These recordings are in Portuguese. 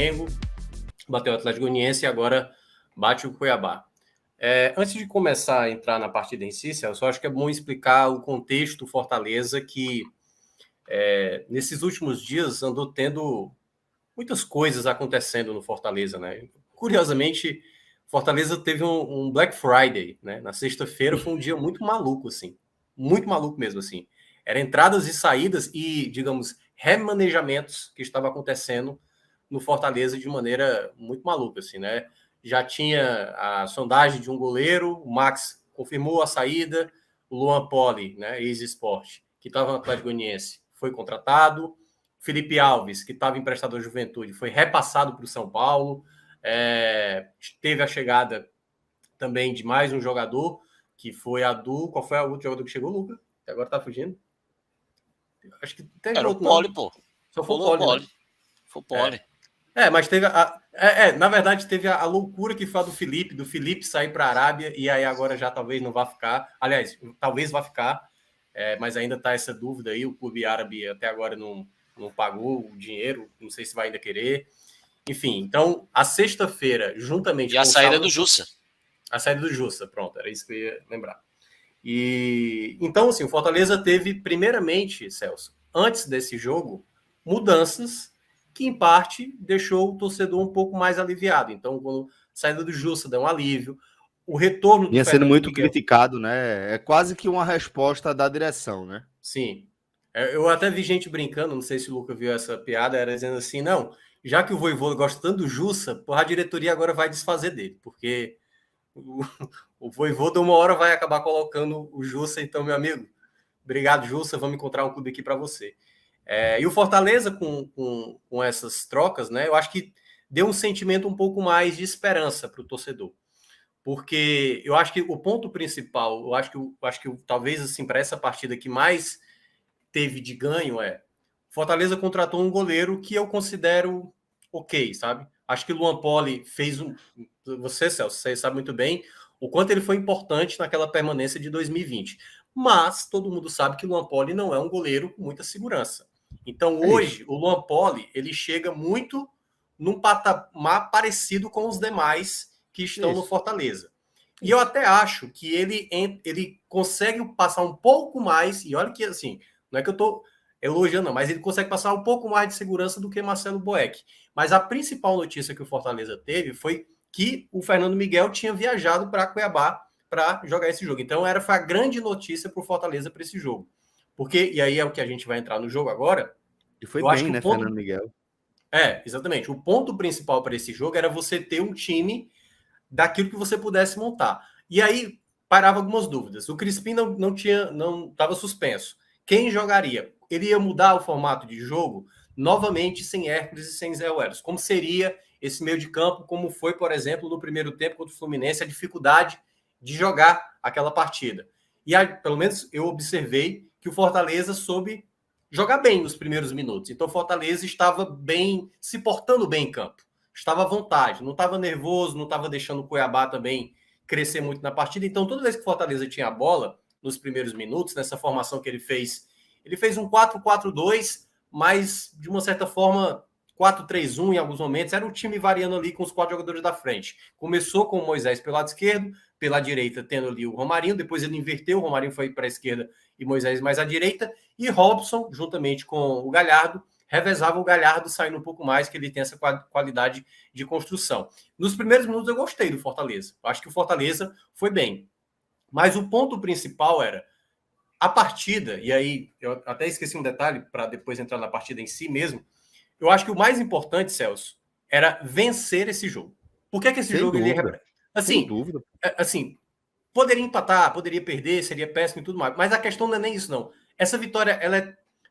Flamengo, bateu o Atlético Goianiense e agora bate o Cuiabá. Antes de começar a entrar na partida em si, eu só acho que é bom explicar o contexto do Fortaleza, que nesses últimos dias andou tendo muitas coisas acontecendo no Fortaleza, né? Curiosamente, Fortaleza teve um Black Friday, né? Na sexta-feira foi um dia muito maluco, assim. Muito maluco mesmo, assim. Eram entradas e saídas e, digamos, remanejamentos que estavam acontecendo no Fortaleza de maneira muito maluca, assim, né? Já tinha a sondagem de um goleiro, o Max confirmou a saída, o Luan Poli, né, ex-Sport, que estava no Atlético Goianiense, foi contratado, Felipe Alves, que estava emprestado à Juventude, foi repassado para o São Paulo, teve a chegada também de mais um jogador, que foi a do... Qual foi o outro jogador que chegou, Luca? Que agora tá fugindo. Acho que teve Era outro, o Poli, não. pô. Só foi o Poli, né? Foi o Poli. Mas teve na verdade, teve a loucura que foi a do Felipe sair para a Arábia, e aí agora já talvez não vá ficar. Aliás, talvez vá ficar, mas ainda está essa dúvida aí. O clube árabe até agora não pagou o dinheiro, não sei se vai ainda querer. Enfim, então, a sexta-feira, juntamente E a com o saída sábado... do Jussa. A saída do Jussa, pronto, era isso que eu ia lembrar. E então, assim, o Fortaleza teve, primeiramente, Celso, antes desse jogo, mudanças que, em parte, deixou o torcedor um pouco mais aliviado. Então, quando a saída do Jussa deu um alívio, o retorno do Vinha sendo Fernando muito Miguel... criticado, né? É quase que uma resposta da direção, né? Sim. Eu até vi gente brincando, não sei se o Luca viu essa piada, era dizendo assim, não, já que o Vojvoda gosta tanto do Jussa, porra, a diretoria agora vai desfazer dele, porque o Vojvoda uma hora vai acabar colocando o Jussa, então, meu amigo, obrigado, Jussa, vamos encontrar um clube aqui para você. E o Fortaleza, com essas trocas, né, eu acho que deu um sentimento um pouco mais de esperança para o torcedor. Porque eu acho que o ponto principal, eu acho que talvez assim, para essa partida que mais teve de ganho Fortaleza contratou um goleiro que eu considero ok, sabe? Acho que o Luan Poli fez Você, Celso, você sabe muito bem o quanto ele foi importante naquela permanência de 2020. Mas todo mundo sabe que o Luan Poli não é um goleiro com muita segurança. Então, hoje, o Luan Poli, ele chega muito num patamar parecido com os demais que estão no Fortaleza. E eu até acho que ele consegue passar um pouco mais, e olha que assim, não é que eu estou elogiando, não, mas ele consegue passar um pouco mais de segurança do que Marcelo Boeck. Mas a principal notícia que o Fortaleza teve foi que o Fernando Miguel tinha viajado para Cuiabá para jogar esse jogo. Então, foi a grande notícia para o Fortaleza para esse jogo. Porque, e aí é o que a gente vai entrar no jogo agora. E foi bem, né, Fernando Miguel? Exatamente. O ponto principal para esse jogo era você ter um time daquilo que você pudesse montar. E aí parava algumas dúvidas. O Crispim não estava suspenso. Quem jogaria? Ele ia mudar o formato de jogo novamente sem Hércules e sem Zé Welles. Como seria esse meio de campo, como foi, por exemplo, no primeiro tempo contra o Fluminense, a dificuldade de jogar aquela partida. E aí, pelo menos eu observei que o Fortaleza soube jogar bem nos primeiros minutos. Então o Fortaleza estava bem, se portando bem em campo. Estava à vontade, não estava nervoso, não estava deixando o Cuiabá também crescer muito na partida. Então, toda vez que o Fortaleza tinha a bola, nos primeiros minutos, nessa formação que ele fez um 4-4-2, mas, de uma certa forma, 4-3-1 em alguns momentos. Era um time variando ali com os 4 jogadores da frente. Começou com o Moisés pelo lado esquerdo, pela direita tendo ali o Romarinho, depois ele inverteu, o Romarinho foi para a esquerda e Moisés mais à direita, e Robson, juntamente com o Galhardo, revezava o Galhardo saindo um pouco mais, que ele tem essa qualidade de construção. Nos primeiros minutos eu gostei do Fortaleza. Acho que o Fortaleza foi bem. Mas o ponto principal era a partida, e aí eu até esqueci um detalhe para depois entrar na partida em si mesmo. Eu acho que o mais importante, Celso, era vencer esse jogo. Por que esse Sem jogo dúvida. Sem assim, dúvida. assim, poderia empatar, poderia perder, seria péssimo e tudo mais. Mas a questão não é nem isso, não. Essa vitória,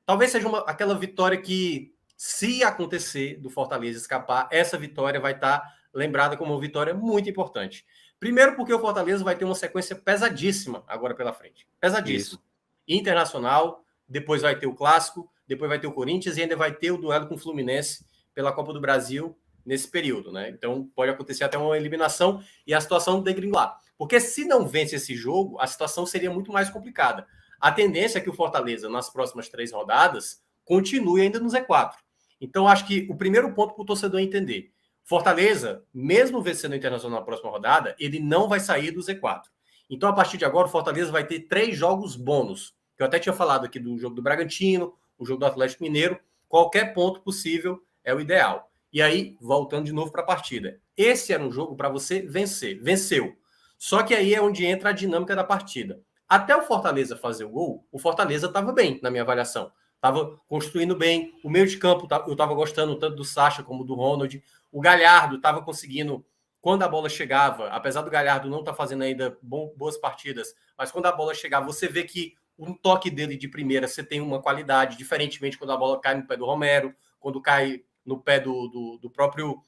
talvez seja aquela vitória que, se acontecer do Fortaleza escapar, essa vitória vai estar lembrada como uma vitória muito importante. Primeiro porque o Fortaleza vai ter uma sequência pesadíssima agora pela frente. Pesadíssima. Internacional, depois vai ter o Clássico, depois vai ter o Corinthians e ainda vai ter o duelo com o Fluminense pela Copa do Brasil nesse período, né? Então pode acontecer até uma eliminação e a situação degringolar. Porque se não vence esse jogo, a situação seria muito mais complicada. A tendência é que o Fortaleza, nas próximas 3 rodadas, continue ainda no Z4. Então, acho que o primeiro ponto para o torcedor entender: Fortaleza, mesmo vencendo o Internacional na próxima rodada, ele não vai sair do Z4. Então, a partir de agora, o Fortaleza vai ter 3 jogos bônus. Eu até tinha falado aqui do jogo do Bragantino, o jogo do Atlético Mineiro. Qualquer ponto possível é o ideal. E aí, voltando de novo para a partida. Esse era um jogo para você vencer. Venceu. Só que aí é onde entra a dinâmica da partida. Até o Fortaleza fazer o gol, o Fortaleza estava bem, na minha avaliação. Estava construindo bem. O meio de campo, eu estava gostando tanto do Sacha como do Ronald. O Galhardo estava conseguindo, quando a bola chegava, apesar do Galhardo não estar fazendo ainda boas partidas, mas quando a bola chegava, você vê que um toque dele de primeira você tem uma qualidade, diferentemente quando a bola cai no pé do Romero, quando cai no pé do próprio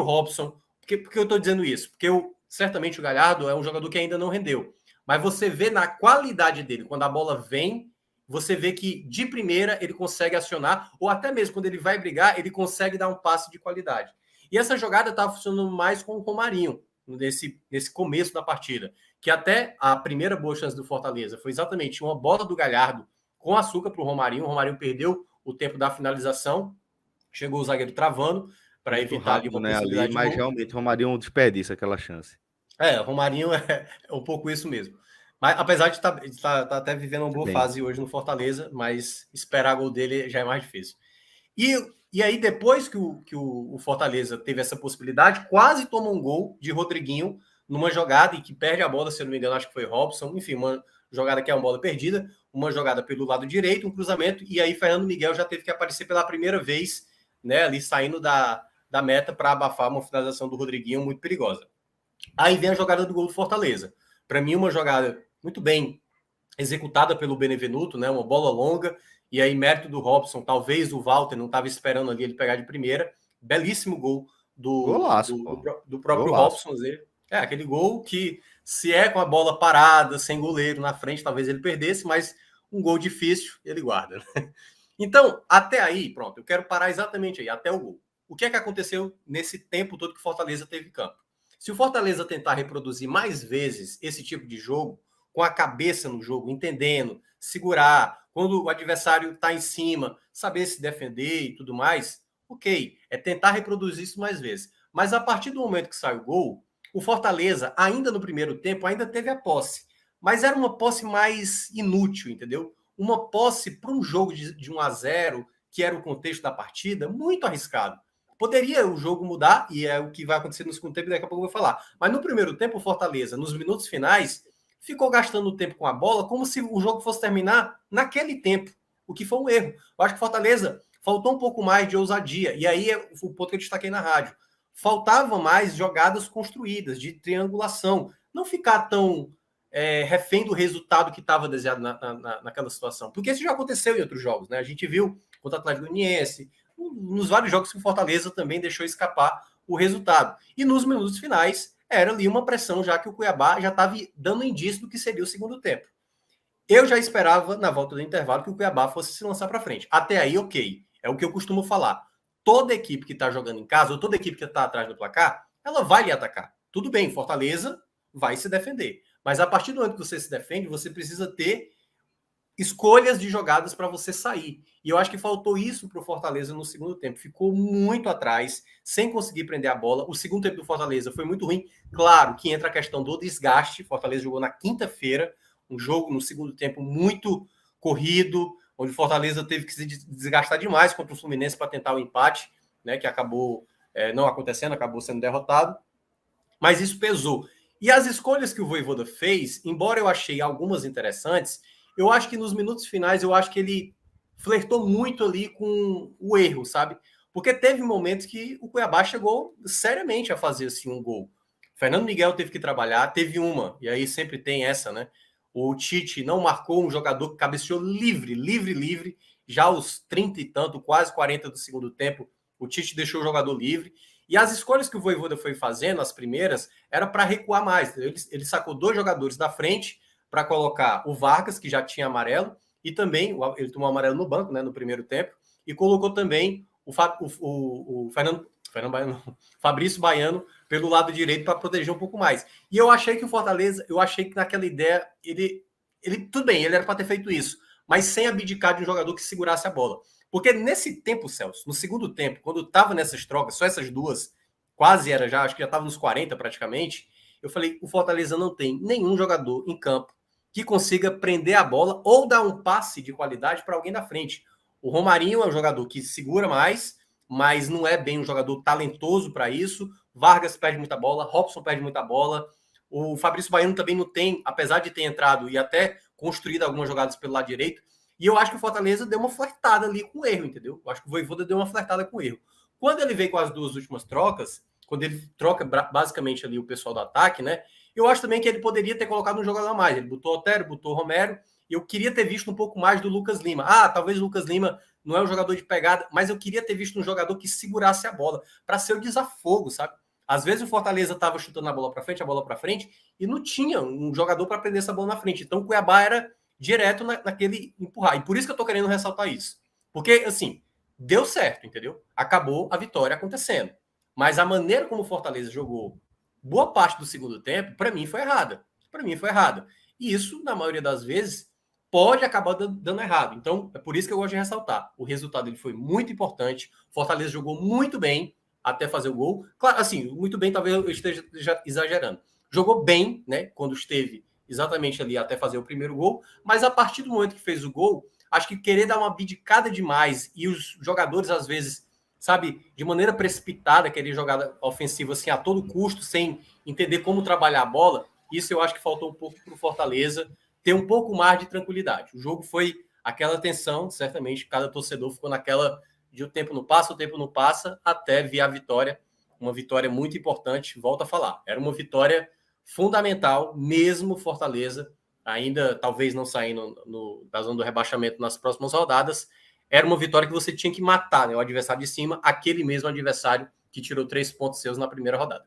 Robson. Por que eu estou dizendo isso? Porque certamente o Galhardo é um jogador que ainda não rendeu. Mas você vê na qualidade dele, quando a bola vem, você vê que de primeira ele consegue acionar, ou até mesmo quando ele vai brigar, ele consegue dar um passe de qualidade. E essa jogada estava funcionando mais com o Romarinho, nesse começo da partida, que até a primeira boa chance do Fortaleza foi exatamente uma bola do Galhardo com açúcar para o Romarinho. O Romarinho perdeu o tempo da finalização, chegou o zagueiro travando para evitar rápido, ali uma né, possibilidade ali, de mas gol. realmente o Romarinho desperdiça aquela chance. O Romarinho é um pouco isso mesmo. Mas apesar de estar tá até vivendo uma boa fase hoje no Fortaleza, mas esperar gol dele já é mais difícil. E aí, depois que o Fortaleza teve essa possibilidade, quase toma um gol de Rodriguinho numa jogada e que perde a bola, se eu não me engano, acho que foi Robson. Enfim, uma jogada que é uma bola perdida, uma jogada pelo lado direito, um cruzamento, e aí Fernando Miguel já teve que aparecer pela primeira vez, né, ali saindo da meta para abafar uma finalização do Rodriguinho muito perigosa. Aí vem a jogada do gol do Fortaleza. Para mim, uma jogada muito bem executada pelo Benevenuto, né? Uma bola longa, e aí mérito do Robson, talvez o Walter não estava esperando ali ele pegar de primeira. Belíssimo gol Golaço, do próprio golaço. Robson. Aquele gol que, se é com a bola parada, sem goleiro na frente, talvez ele perdesse, mas um gol difícil, ele guarda. Então, até aí, pronto, eu quero parar exatamente aí, até o gol. O que é que aconteceu nesse tempo todo que o Fortaleza teve campo? Se o Fortaleza tentar reproduzir mais vezes esse tipo de jogo, com a cabeça no jogo, entendendo, segurar, quando o adversário está em cima, saber se defender e tudo mais, ok, é tentar reproduzir isso mais vezes. Mas a partir do momento que sai o gol, o Fortaleza, ainda no primeiro tempo, ainda teve a posse. Mas era uma posse mais inútil, entendeu? Uma posse para um jogo de 1-0, que era o contexto da partida, muito arriscado. Poderia o jogo mudar, e é o que vai acontecer no segundo tempo, e daqui a pouco eu vou falar. Mas no primeiro tempo, o Fortaleza, nos minutos finais, ficou gastando tempo com a bola como se o jogo fosse terminar naquele tempo, o que foi um erro. Eu acho que Fortaleza faltou um pouco mais de ousadia, e aí é o ponto que eu destaquei na rádio. Faltava mais jogadas construídas, de triangulação. Não ficar tão refém do resultado que estava desejado naquela situação. Porque isso já aconteceu em outros jogos, né? A gente viu contra o Atlético Goianiense, nos vários jogos que o Fortaleza também deixou escapar o resultado. E nos minutos finais, era ali uma pressão, já que o Cuiabá já estava dando indício do que seria o segundo tempo. Eu já esperava, na volta do intervalo, que o Cuiabá fosse se lançar para frente. Até aí, ok. É o que eu costumo falar. Toda equipe que está jogando em casa, ou toda equipe que está atrás do placar, ela vai lhe atacar. Tudo bem, Fortaleza vai se defender. Mas a partir do momento que você se defende, você precisa ter escolhas de jogadas para você sair. E eu acho que faltou isso para o Fortaleza no segundo tempo. Ficou muito atrás, sem conseguir prender a bola. O segundo tempo do Fortaleza foi muito ruim. Claro que entra a questão do desgaste. Fortaleza jogou na quinta-feira, um jogo no segundo tempo muito corrido, onde o Fortaleza teve que se desgastar demais contra o Fluminense para tentar o empate, né, que acabou não acontecendo, acabou sendo derrotado. Mas isso pesou. E as escolhas que o Vojvoda fez, embora eu achei algumas interessantes, eu acho que nos minutos finais, eu acho que ele flertou muito ali com o erro, sabe? Porque teve momentos que o Cuiabá chegou seriamente a fazer assim um gol. Fernando Miguel teve que trabalhar, teve uma, e aí sempre tem essa, né? O Tite não marcou um jogador que cabeceou livre, já aos 30 e tanto, quase 40 do segundo tempo, o Tite deixou o jogador livre. E as escolhas que o Vojvoda foi fazendo, as primeiras, era para recuar mais. Ele sacou 2 jogadores da frente para colocar o Vargas, que já tinha amarelo, e também ele tomou amarelo no banco, né, no primeiro tempo, e colocou também o Fabrício Baiano pelo lado direito para proteger um pouco mais. E eu achei que o Fortaleza, eu achei que naquela ideia, ele tudo bem, ele era para ter feito isso, mas sem abdicar de um jogador que segurasse a bola. Porque nesse tempo, Celso, no segundo tempo, quando estava nessas trocas, só essas duas, quase era já, acho que já estava nos 40 praticamente, eu falei, o Fortaleza não tem nenhum jogador em campo que consiga prender a bola ou dar um passe de qualidade para alguém da frente. O Romarinho é um jogador que segura mais, mas não é bem um jogador talentoso para isso. Vargas perde muita bola, Robson perde muita bola. O Fabrício Baiano também não tem, apesar de ter entrado e até construído algumas jogadas pelo lado direito. E eu acho que o Fortaleza deu uma flertada ali com o erro, entendeu? Eu acho que o Vojvoda deu uma flertada com o erro. Quando ele veio com as duas últimas trocas, quando ele troca basicamente ali o pessoal do ataque, né? Eu acho também que ele poderia ter colocado um jogador a mais. Ele botou Otero, botou Romero. E eu queria ter visto um pouco mais do Lucas Lima. Ah, talvez o Lucas Lima não é um jogador de pegada, mas eu queria ter visto um jogador que segurasse a bola, para ser o desafogo, sabe? Às vezes o Fortaleza estava chutando a bola para frente, e não tinha um jogador para prender essa bola na frente. Então o Cuiabá era direto naquele empurrar. E por isso que eu tô querendo ressaltar isso. Porque, assim, deu certo, entendeu? Acabou a vitória acontecendo. Mas a maneira como o Fortaleza jogou boa parte do segundo tempo, para mim foi errada. Para mim foi errada. E isso, na maioria das vezes, pode acabar dando errado. Então, é por isso que eu gosto de ressaltar. O resultado ele foi muito importante. O Fortaleza jogou muito bem até fazer o gol. Claro, assim, muito bem, talvez eu esteja exagerando. Jogou bem, né? Quando esteve exatamente ali até fazer o primeiro gol. Mas a partir do momento que fez o gol, acho que querer dar uma bidicada demais e os jogadores, às vezes, sabe, de maneira precipitada, querer jogar ofensiva assim a todo custo, sem entender como trabalhar a bola, isso eu acho que faltou um pouco para o Fortaleza ter um pouco mais de tranquilidade. O jogo foi aquela tensão, certamente cada torcedor ficou naquela de o tempo não passa, até vir a vitória, uma vitória muito importante, volto a falar, era uma vitória fundamental, mesmo Fortaleza, ainda talvez não saindo da zona do rebaixamento nas próximas rodadas, era uma vitória que você tinha que matar, né, o adversário de cima, aquele mesmo adversário que tirou 3 pontos seus na primeira rodada.